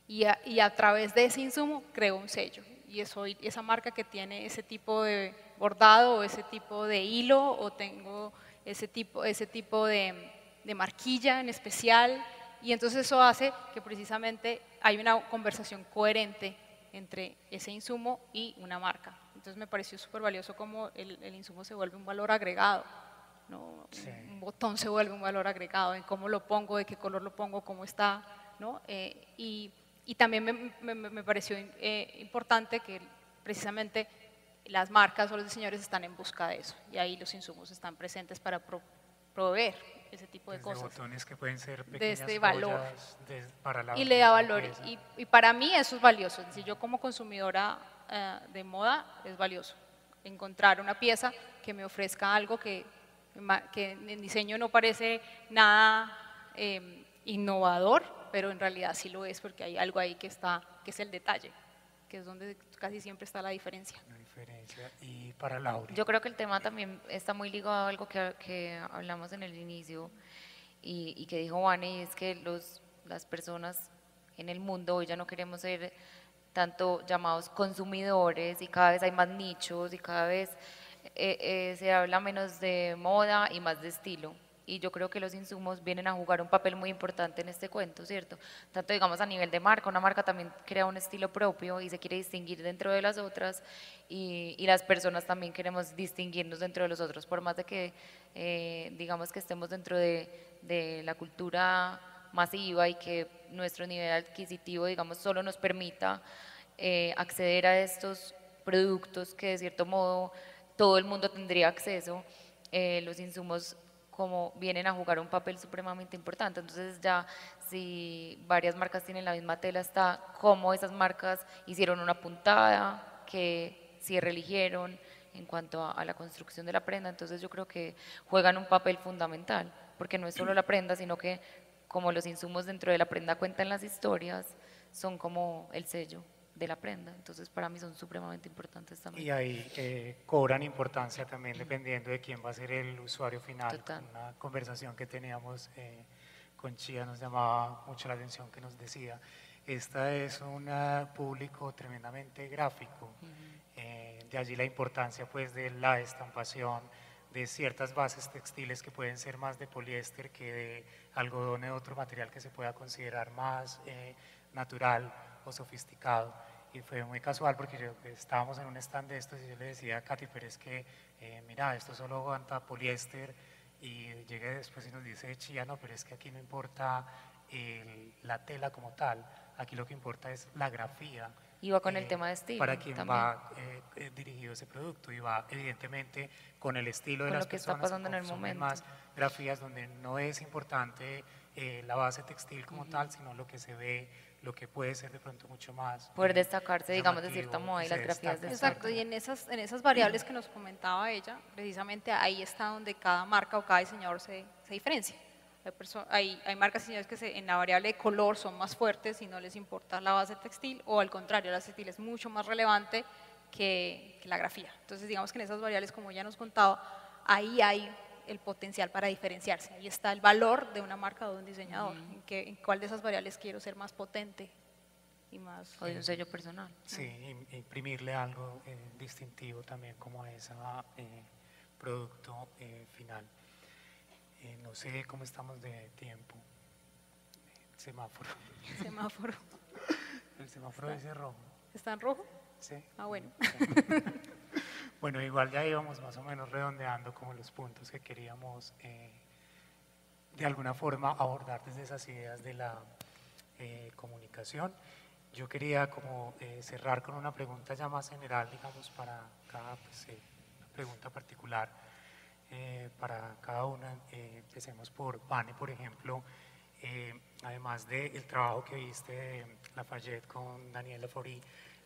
Y a través de ese insumo creo un sello. Y esa marca que tiene ese tipo de bordado o ese tipo de hilo o tengo ese tipo de marquilla en especial. Y entonces eso hace que precisamente hay una conversación coherente entre ese insumo y una marca. Entonces me pareció súper valioso cómo el insumo se vuelve un valor agregado, ¿no? Sí. Un botón se vuelve un valor agregado, en cómo lo pongo, de qué color lo pongo, cómo está, ¿no? Y también me pareció importante que precisamente las marcas o los diseñadores están en busca de eso, y ahí los insumos están presentes para proveer ese tipo de desde cosas. botones que pueden ser De pequeñas este valor. joyas para la Y le da misma valor. pieza. Y para mí eso es valioso. Es decir, yo como consumidora de moda es valioso encontrar una pieza que me ofrezca algo que en diseño no parece nada innovador, pero en realidad sí lo es porque hay algo ahí que es el detalle, que es donde casi siempre está la diferencia. La diferencia. diferencia. Y para Laura. Yo creo que el tema también está muy ligado a algo que hablamos en el inicio y que dijo Vane, y es que las personas en el mundo hoy ya no queremos ser tanto llamados consumidores, y cada vez hay más nichos y cada vez se habla menos de moda y más de estilo. Y yo creo que los insumos vienen a jugar un papel muy importante en este cuento, ¿cierto? Tanto digamos a nivel de marca, una marca también crea un estilo propio y se quiere distinguir dentro de las otras, y las personas también queremos distinguirnos dentro de los otros, por más de que digamos que estemos dentro de la cultura masiva y que nuestro nivel adquisitivo, digamos, solo nos permita acceder a estos productos que de cierto modo todo el mundo tendría acceso. Los insumos como vienen a jugar un papel supremamente importante. Entonces ya si varias marcas tienen la misma tela, está cómo esas marcas hicieron una puntada, que cierre eligieron en cuanto a la construcción de la prenda. Entonces yo creo que juegan un papel fundamental, porque no es solo la prenda, sino que como los insumos dentro de la prenda cuentan las historias, son como el sello de la prenda. Entonces para mí son supremamente importantes también. Y ahí cobran importancia también dependiendo de quién va a ser el usuario final. Total. Una conversación que teníamos con Chía nos llamaba mucho la atención, que nos decía, esta es un público tremendamente gráfico, de allí la importancia pues de la estampación, de ciertas bases textiles que pueden ser más de poliéster que de algodón o otro material que se pueda considerar más natural o sofisticado. Y fue muy casual porque estábamos en un stand de estos y yo le decía a Katy, pero es que mira, esto solo aguanta poliéster, y llegué después y nos dice Chía, no, pero es que aquí no importa la tela como tal, aquí lo que importa es la grafía. Y va con el tema de estilo para quien también. va dirigido ese producto, y va evidentemente con el estilo de Con las lo que está personas pasando en el consumen momento. más grafías, donde no es importante la base textil como tal, sino lo que se ve, lo que puede ser de pronto mucho más Poder destacarse, digamos, de cierta llamativo, moda, y se las grafías destaca. Exacto, y en esas variables que nos comentaba ella, precisamente ahí está donde cada marca o cada diseñador se diferencia. Hay marcas y diseñadores que en la variable de color son más fuertes y no les importa la base textil, o al contrario, la textil es mucho más relevante que la grafía. Entonces, digamos que en esas variables, como ya nos contaba, ahí hay el potencial para diferenciarse. Ahí está el valor de una marca o de un diseñador. En cuál de esas variables quiero ser más potente y más… O de un sello personal. Sí, imprimirle algo distintivo también como a ese producto final. No sé cómo estamos de tiempo. Semáforo. Semáforo. El semáforo dice rojo. ¿Está en rojo? Sí. Ah, bueno. Bueno, igual ya íbamos más o menos redondeando como los puntos que queríamos de alguna forma abordar desde esas ideas de la comunicación. Yo quería como cerrar con una pregunta ya más general, digamos, para cada una pregunta particular para cada una. Empecemos por Vane, por ejemplo. Además del trabajo que viste de Lafayette con Daniel Laforie,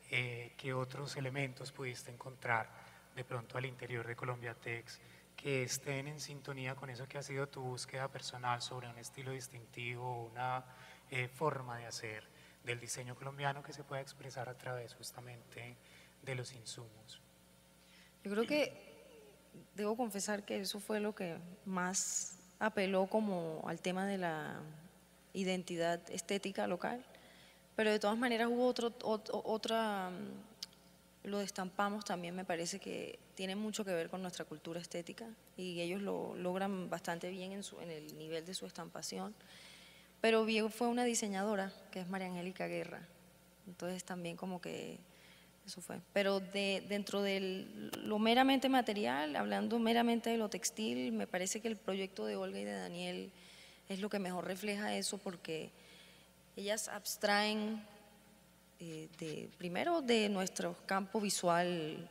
¿qué otros elementos pudiste encontrar de pronto al interior de Colombia Tex que estén en sintonía con eso que ha sido tu búsqueda personal sobre un estilo distintivo, una forma de hacer del diseño colombiano que se pueda expresar a través justamente de los insumos? Yo creo que debo confesar que eso fue lo que más apeló como al tema de la identidad estética local, pero de todas maneras hubo otra, lo destampamos también, me parece que tiene mucho que ver con nuestra cultura estética, y ellos lo logran bastante bien en el nivel de su estampación. Pero fue una diseñadora, que es María Angélica Guerra, entonces también como que eso fue. Pero dentro de lo meramente material, hablando meramente de lo textil, me parece que el proyecto de Olga y de Daniel es lo que mejor refleja eso, porque ellas abstraen primero de nuestro campo visual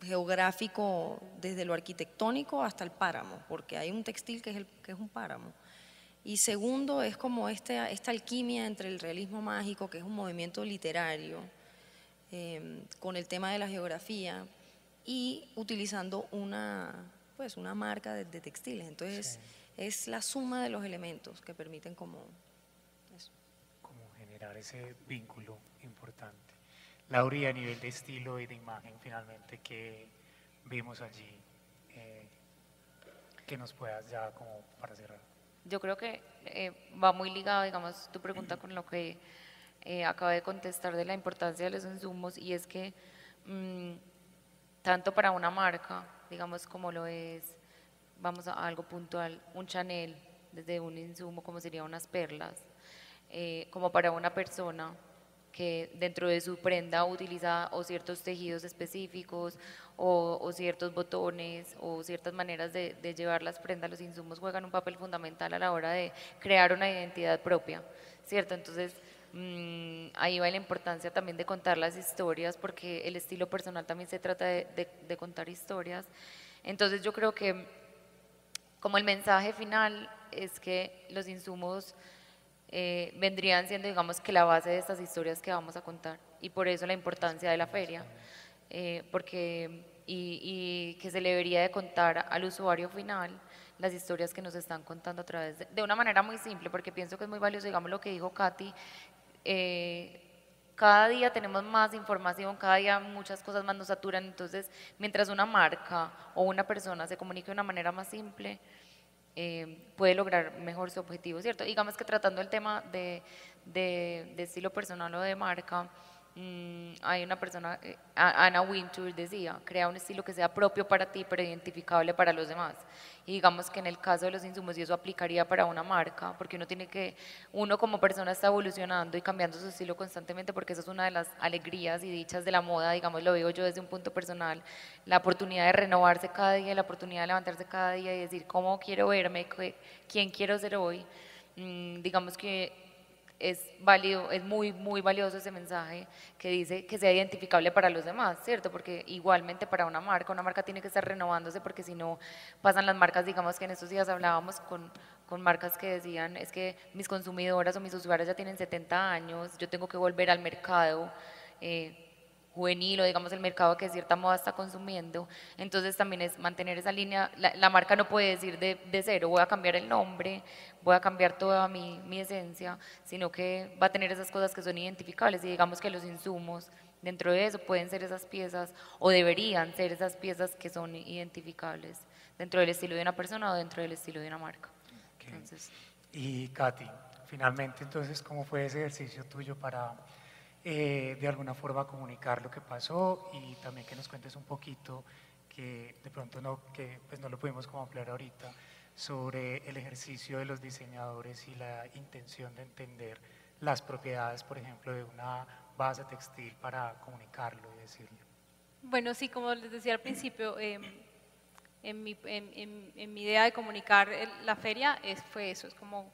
geográfico, desde lo arquitectónico hasta el páramo, porque hay un textil que es un páramo. Y segundo, es como esta alquimia entre el realismo mágico, que es un movimiento literario, con el tema de la geografía, y utilizando una marca de textiles. Entonces, es la suma de los elementos que permiten como eso. Como generar ese vínculo importante. Lauri, a nivel de estilo y de imagen, finalmente, que vimos allí, que nos puedas ya como para cerrar. Yo creo que va muy ligado, digamos, tu pregunta con lo que acabo de contestar de la importancia de los insumos, y es que tanto para una marca, digamos, como lo es, vamos a algo puntual, un Chanel, desde un insumo como serían unas perlas, como para una persona que dentro de su prenda utiliza o ciertos tejidos específicos o ciertos botones o ciertas maneras de llevar las prendas, los insumos juegan un papel fundamental a la hora de crear una identidad propia, ¿cierto? Entonces, ahí va la importancia también de contar las historias, porque el estilo personal también se trata de contar historias. Entonces yo creo que como el mensaje final es que los insumos vendrían siendo, digamos, que la base de estas historias que vamos a contar, y por eso la importancia de la feria, y que se le debería de contar al usuario final las historias que nos están contando a través de una manera muy simple, porque pienso que es muy valioso, digamos lo que dijo Katy, cada día tenemos más información, cada día muchas cosas más nos saturan, entonces mientras una marca o una persona se comunique de una manera más simple, puede lograr mejor su objetivo, ¿cierto? Digamos que tratando el tema de estilo personal o de marca, hay una persona, Anna Wintour decía, crea un estilo que sea propio para ti, pero identificable para los demás. Y digamos que en el caso de los insumos, y eso aplicaría para una marca, porque uno como persona está evolucionando y cambiando su estilo constantemente, porque eso es una de las alegrías y dichas de la moda, digamos, lo digo yo desde un punto personal, la oportunidad de renovarse cada día, la oportunidad de levantarse cada día y decir cómo quiero verme, quién quiero ser hoy. Digamos que es válido, es muy, muy valioso ese mensaje que dice que sea identificable para los demás, ¿cierto? Porque igualmente para una marca tiene que estar renovándose, porque si no pasan las marcas, digamos que en estos días hablábamos con marcas que decían, es que mis consumidoras o mis usuarios ya tienen 70 años, yo tengo que volver al mercado juvenil, o digamos el mercado que de cierta moda está consumiendo. Entonces también es mantener esa línea, la marca no puede decir de cero, voy a cambiar el nombre, voy a cambiar toda mi esencia, sino que va a tener esas cosas que son identificables, y digamos que los insumos dentro de eso pueden ser esas piezas, o deberían ser esas piezas que son identificables dentro del estilo de una persona o dentro del estilo de una marca. Okay. Entonces, y Katy, finalmente entonces, ¿cómo fue ese ejercicio tuyo para de alguna forma comunicar lo que pasó, y también que nos cuentes un poquito, que de pronto pues no lo pudimos como ampliar ahorita, sobre el ejercicio de los diseñadores y la intención de entender las propiedades, por ejemplo, de una base textil para comunicarlo y decirlo? Bueno, sí, como les decía al principio, en mi idea de comunicar la feria fue eso, es como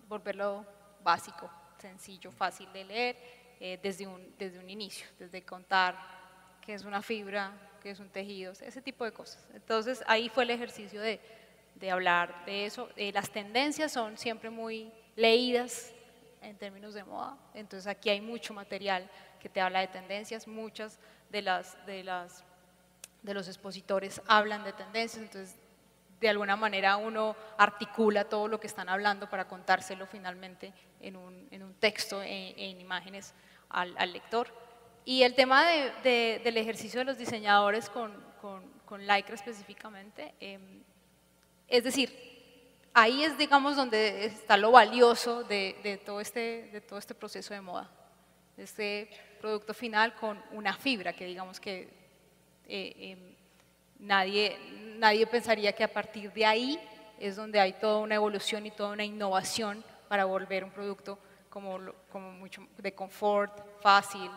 volverlo básico, sencillo, fácil de leer, desde un inicio, desde contar qué es una fibra, qué es un tejido, ese tipo de cosas. Entonces ahí fue el ejercicio de hablar de eso. Las tendencias son siempre muy leídas en términos de moda, entonces aquí hay mucho material que te habla de tendencias, muchas de los expositores hablan de tendencias, entonces de alguna manera uno articula todo lo que están hablando para contárselo finalmente en un texto, en imágenes al lector. Y el tema del ejercicio de los diseñadores con Lycra específicamente, es decir, ahí es, digamos, donde está lo valioso de todo este proceso de moda, este producto final con una fibra que digamos que nadie pensaría que a partir de ahí es donde hay toda una evolución y toda una innovación para volver un producto como mucho de confort, fácil,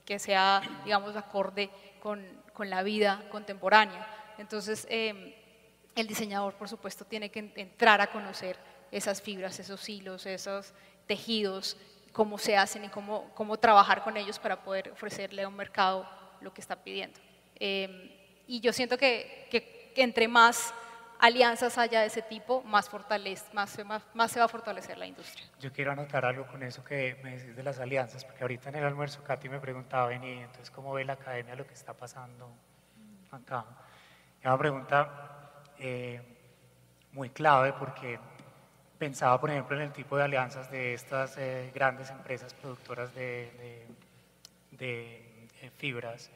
que sea, digamos, acorde con la vida contemporánea. Entonces, el diseñador, por supuesto, tiene que entrar a conocer esas fibras, esos hilos, esos tejidos, cómo se hacen y cómo trabajar con ellos para poder ofrecerle a un mercado lo que está pidiendo. Y yo siento que entre más alianzas haya de ese tipo, más se va a fortalecer la industria. Yo quiero anotar algo con eso que me decís de las alianzas, porque ahorita en el almuerzo Katy me preguntaba, vení, entonces, ¿cómo ve la academia lo que está pasando acá? Es una pregunta muy clave, porque pensaba, por ejemplo, en el tipo de alianzas de estas grandes empresas productoras de fibras.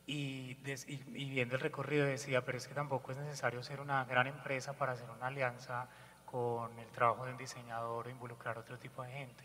Y viendo el recorrido decía, pero es que tampoco es necesario ser una gran empresa para hacer una alianza con el trabajo de un diseñador o involucrar otro tipo de gente.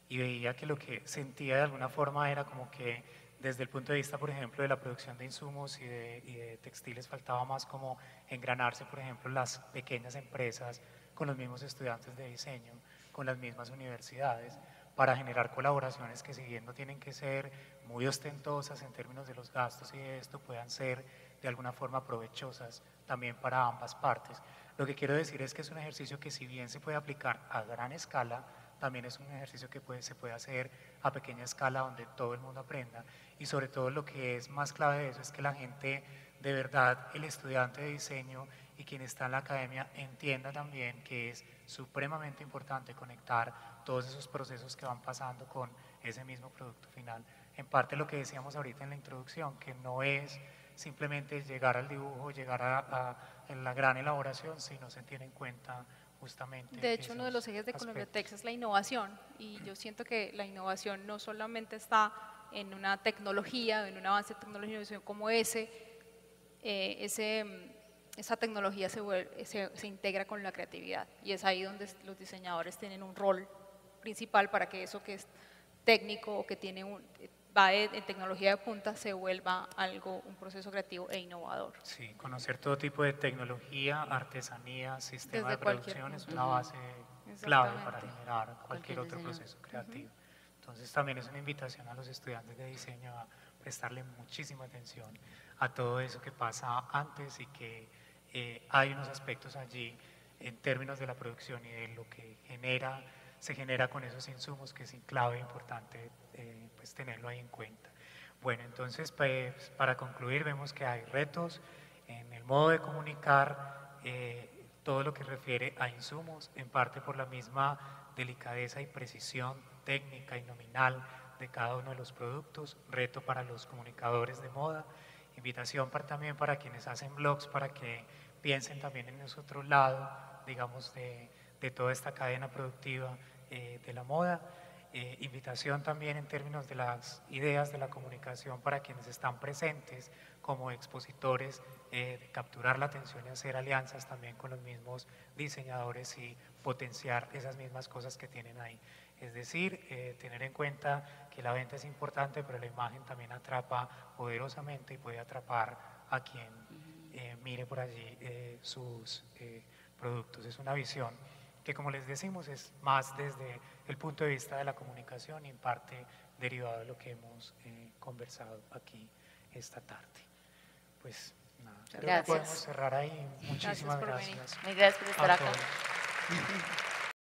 Y veía que lo que sentía de alguna forma era como que desde el punto de vista, por ejemplo, de la producción de insumos y de textiles faltaba más como engranarse, por ejemplo, las pequeñas empresas con los mismos estudiantes de diseño, con las mismas universidades, para generar colaboraciones que si bien no tienen que ser muy ostentosas en términos de los gastos y de esto, puedan ser de alguna forma provechosas también para ambas partes. Lo que quiero decir es que es un ejercicio que si bien se puede aplicar a gran escala, también es un ejercicio que se puede hacer a pequeña escala donde todo el mundo aprenda y sobre todo lo que es más clave de eso es que la gente, de verdad, el estudiante de diseño y quien está en la academia entienda también que es supremamente importante conectar todos esos procesos que van pasando con ese mismo producto final. En parte lo que decíamos ahorita en la introducción, que no es simplemente llegar al dibujo, llegar a la gran elaboración, sino se tiene en cuenta justamente. De hecho, uno de los ejes de Colombia Tex es la innovación y yo siento que la innovación no solamente está en una tecnología, en un avance de tecnología, sino como esa tecnología se integra con la creatividad y es ahí donde los diseñadores tienen un rol principal para que eso que es técnico o que va en tecnología de punta se vuelva un proceso creativo e innovador. Sí, conocer todo tipo de tecnología, artesanía, sistema de producción es una base clave para generar cualquier otro proceso creativo. Entonces también es una invitación a los estudiantes de diseño a prestarle muchísima atención a todo eso que pasa antes y que hay unos aspectos allí en términos de la producción y de lo que se genera con esos insumos que es clave, importante pues tenerlo ahí en cuenta. Bueno, entonces pues, para concluir vemos que hay retos en el modo de comunicar todo lo que refiere a insumos, en parte por la misma delicadeza y precisión técnica y nominal de cada uno de los productos, reto para los comunicadores de moda, invitación también para quienes hacen blogs para que piensen también en ese otro lado, digamos, de toda esta cadena productiva de la moda. Invitación también en términos de las ideas de la comunicación para quienes están presentes como expositores, de capturar la atención y hacer alianzas también con los mismos diseñadores y potenciar esas mismas cosas que tienen ahí. Es decir, tener en cuenta que la venta es importante, pero la imagen también atrapa poderosamente y puede atrapar a quien mire por allí sus productos. Es una visión que, como les decimos, es más desde el punto de vista de la comunicación y en parte derivado de lo que hemos conversado aquí esta tarde. Pues nada, creo que podemos cerrar ahí. Muchísimas gracias. Gracias por estar acá. Todos.